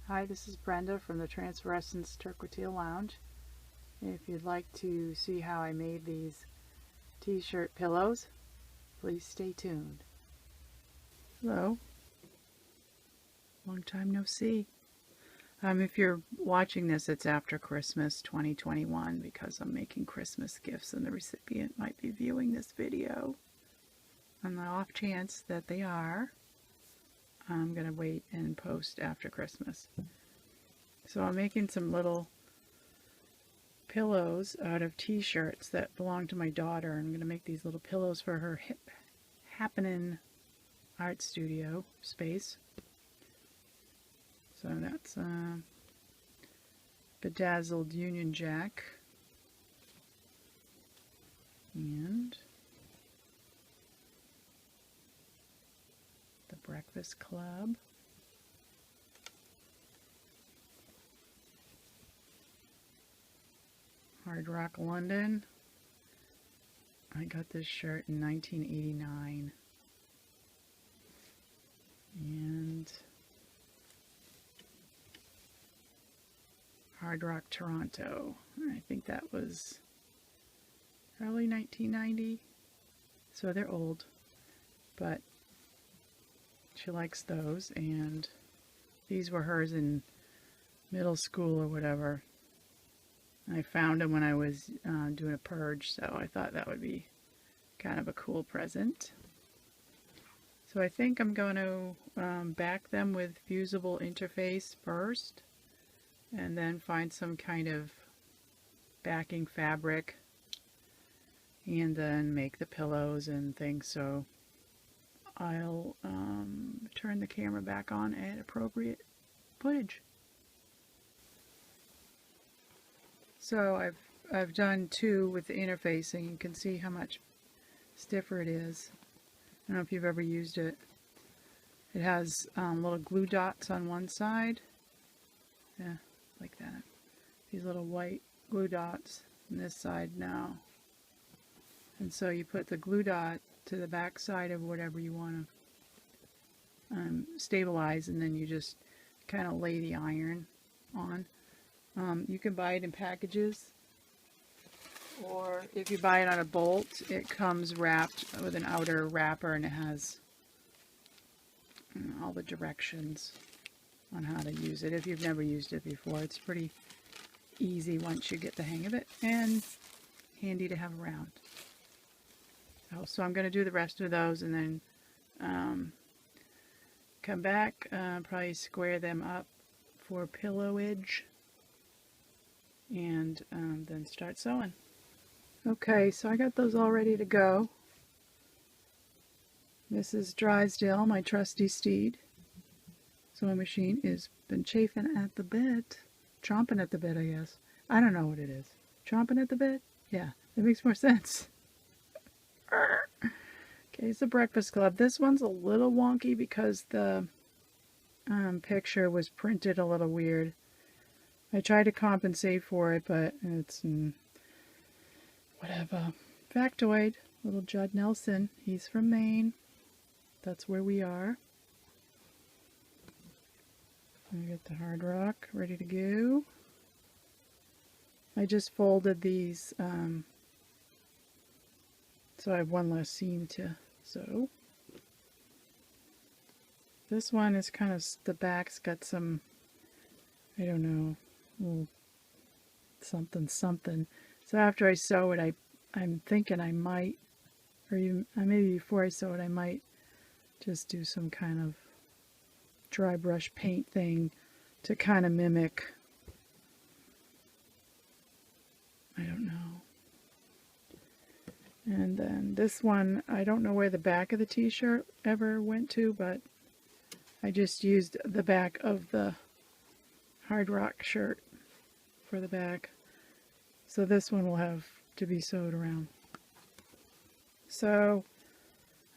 Hi, this is Brenda from the TransferEssence Turquoise Lounge. If you'd like to see how I made these t-shirt pillows, please stay tuned. Hello. Long time no see. If you're watching this, it's after Christmas 2021 because I'm making Christmas gifts and the recipient might be viewing this video. On the off chance that they are, I'm going to wait and post after Christmas. So I'm making some little pillows out of t-shirts that belong to my daughter. I'm going to make these little pillows for her happening art studio space. So that's bedazzled Union Jack and the Breakfast Club. Hard Rock London. I got this shirt in 1989. And Hard Rock Toronto. I think that was early 1990. So they're old. But she likes those. And these were hers in middle school or whatever. I found them when I was doing a purge, so I thought that would be kind of a cool present. So I think I'm going to back them with fusible interface first, and then find some kind of backing fabric, and then make the pillows and things. So I'll turn the camera back on at appropriate footage. So I've done two with the interfacing. You can see how much stiffer it is. I don't know if you've ever used it. It has little glue dots on one side. Yeah, like that. These little white glue dots on this side now. And so you put the glue dot to the back side of whatever you want to stabilize, and then you just kind of lay the iron on. You can buy it in packages, or if you buy it on a bolt, it comes wrapped with an outer wrapper, and it has all the directions on how to use it. If you've never used it before, it's pretty easy once you get the hang of it, and handy to have around. So I'm going to do the rest of those, and then come back, probably square them up for pillowage, and then start sewing. Okay, so I got those all ready to go. This is Drysdale, my trusty steed. Sewing machine has been chafing at the bit. Chomping at the bit, I guess. I don't know what it is. Chomping at the bit? Yeah, that makes more sense. Okay, it's the Breakfast Club. This one's a little wonky because the picture was printed a little weird. I tried to compensate for it, but it's whatever. Factoid, little Judd Nelson. He's from Maine. That's where we are. I get the Hard Rock ready to go. I just folded these so I have one less seam to sew. This one is kind of, the back's got some, I don't know, little something. So after I sew it, I'm thinking I might, or even, maybe before I sew it, I might just do some kind of dry brush paint thing to kind of mimic, I don't know. And then this one, I don't know where the back of the t-shirt ever went to, but I just used the back of the Hard Rock shirt for the back. So this one will have to be sewed around. So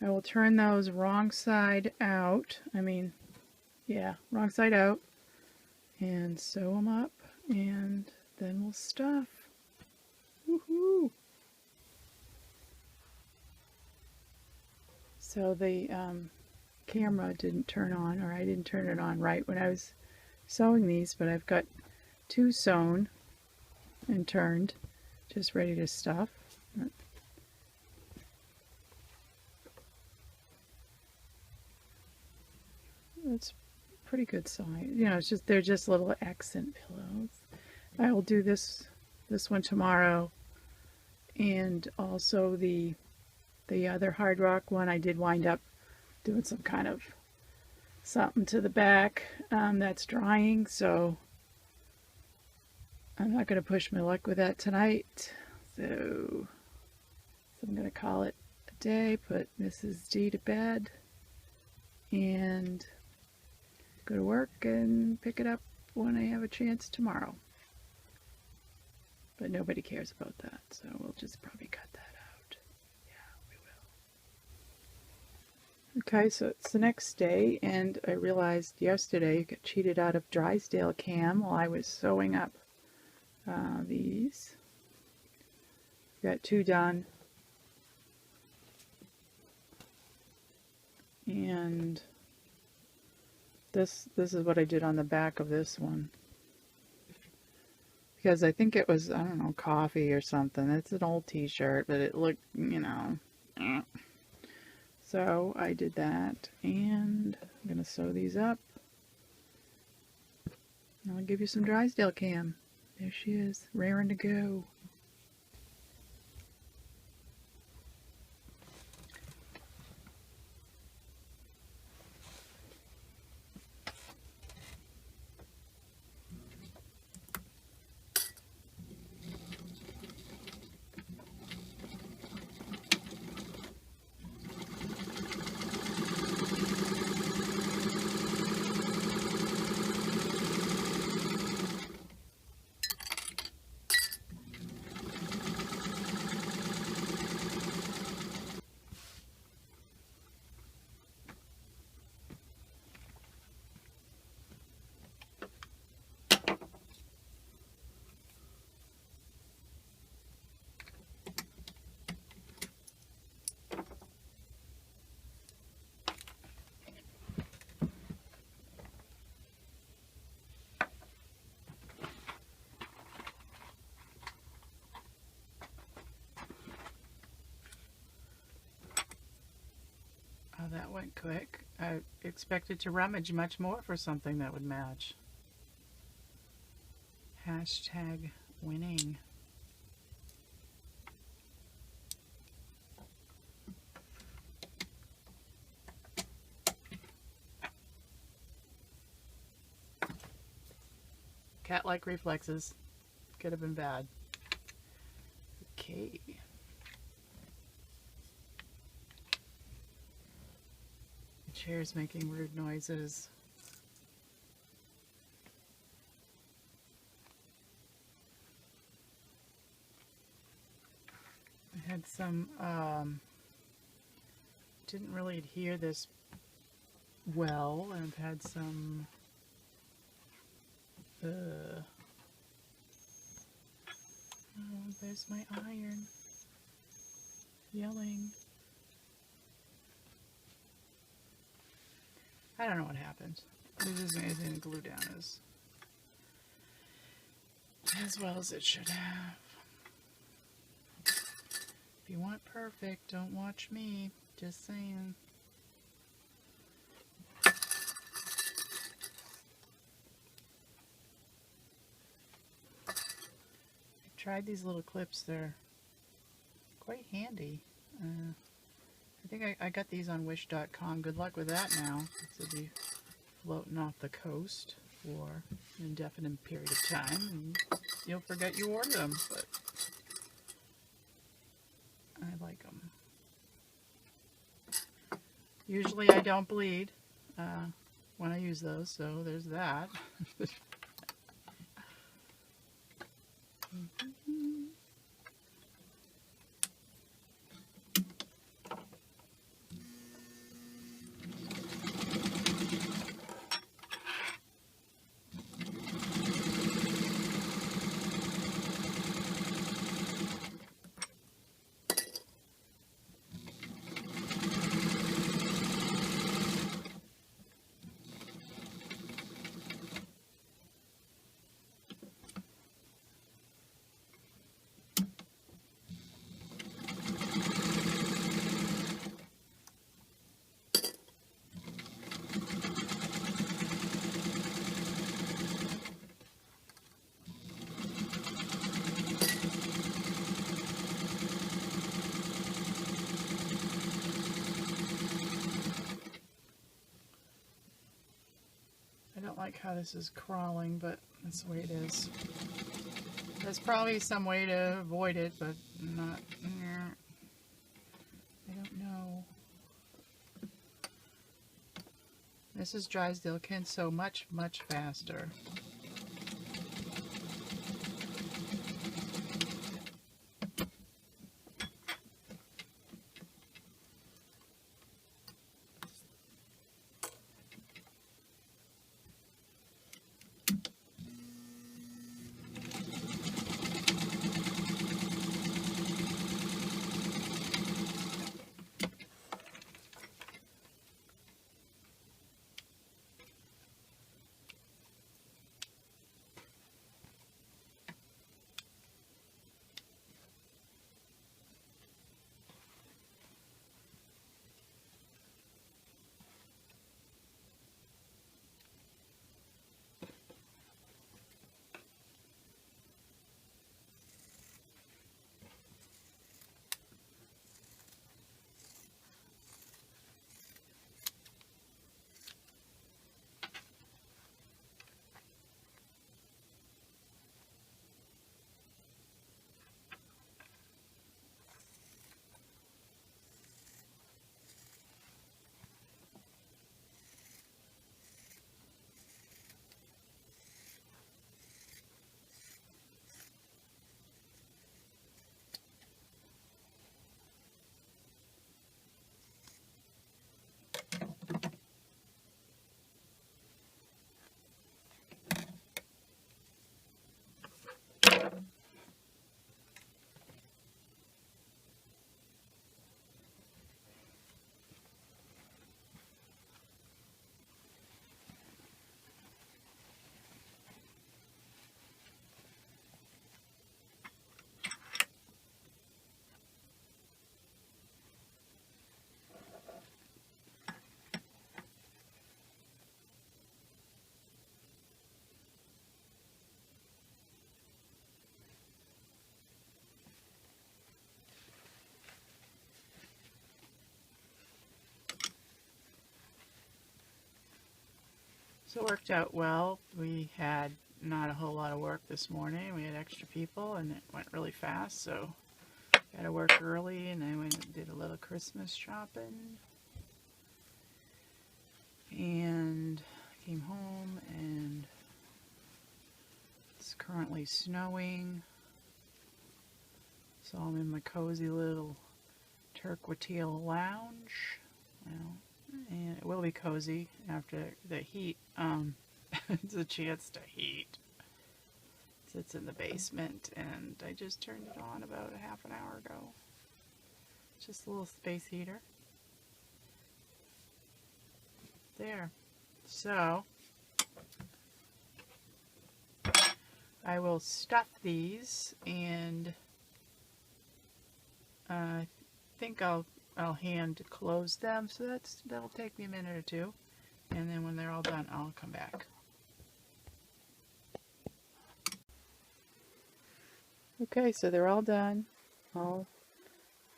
I will turn those wrong side out. Wrong side out, and sew them up, and then we'll stuff. Woohoo! So the camera didn't turn on, or I didn't turn it on right when I was sewing these, but I've got 2 sewn and turned, just ready to stuff. It's pretty good size. You know, it's just, they're just little accent pillows. I will do this one tomorrow, and also the other hard rock one. I did wind up doing some kind of something to the back that's drying, so I'm not going to push my luck with that tonight. So I'm going to call it a day, put Mrs. D to bed, and go to work and pick it up when I have a chance tomorrow. But nobody cares about that, so we'll just probably cut that out. Yeah, we will. Okay, so it's the next day, and I realized yesterday I got cheated out of Drysdale cam while I was sewing up these. Got 2 done. And this is what I did on the back of this one. Because I think it was, I don't know, coffee or something. It's an old t-shirt, but it looked, you know. So I did that, and I'm going to sew these up. I'll give you some Drysdale cam. There she is, raring to go. Oh, that went quick. I expected to rummage much more for something that would match. Hashtag winning. Cat-like reflexes. Could have been bad. Okay. The chair's making rude noises. I had some, didn't really adhere this well, and I've had some, oh, there's my iron, yelling. I don't know what happened. This isn't anything to glue down as well as it should have. If you want perfect, don't watch me. Just saying. I've tried these little clips. They're quite handy. I think I got these on wish.com. Good luck with that now. This will be floating off the coast for an indefinite period of time, and you'll forget you ordered them, but I like them. Usually I don't bleed when I use those, so there's that. I don't like how this is crawling, but that's the way it is. There's probably some way to avoid it, but not. I don't know. Mrs. Drysdale can sew much, much faster. So it worked out well. We had not a whole lot of work this morning. We had extra people and it went really fast, so got to work early, and I went and did a little Christmas shopping and came home, and it's currently snowing, so I'm in my cozy little turquoise lounge. Well, and it will be cozy after the heat. It's a chance to heat. It sits in the basement, and I just turned it on about a half an hour ago. Just a little space heater. There. So I will stuff these, and I think I'll hand close them, so that'll take me a minute or two, and then when they're all done I'll come back. Okay, so they're all done, all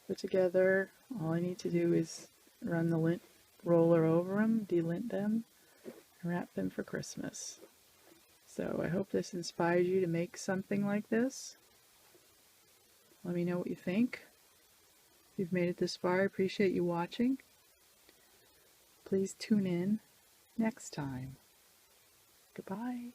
put together. All I need to do is run the lint roller over them, delint them, and wrap them for Christmas. So I hope this inspires you to make something like this. Let me know what you think. If you've made it this far, I appreciate you watching. Please tune in next time. Goodbye.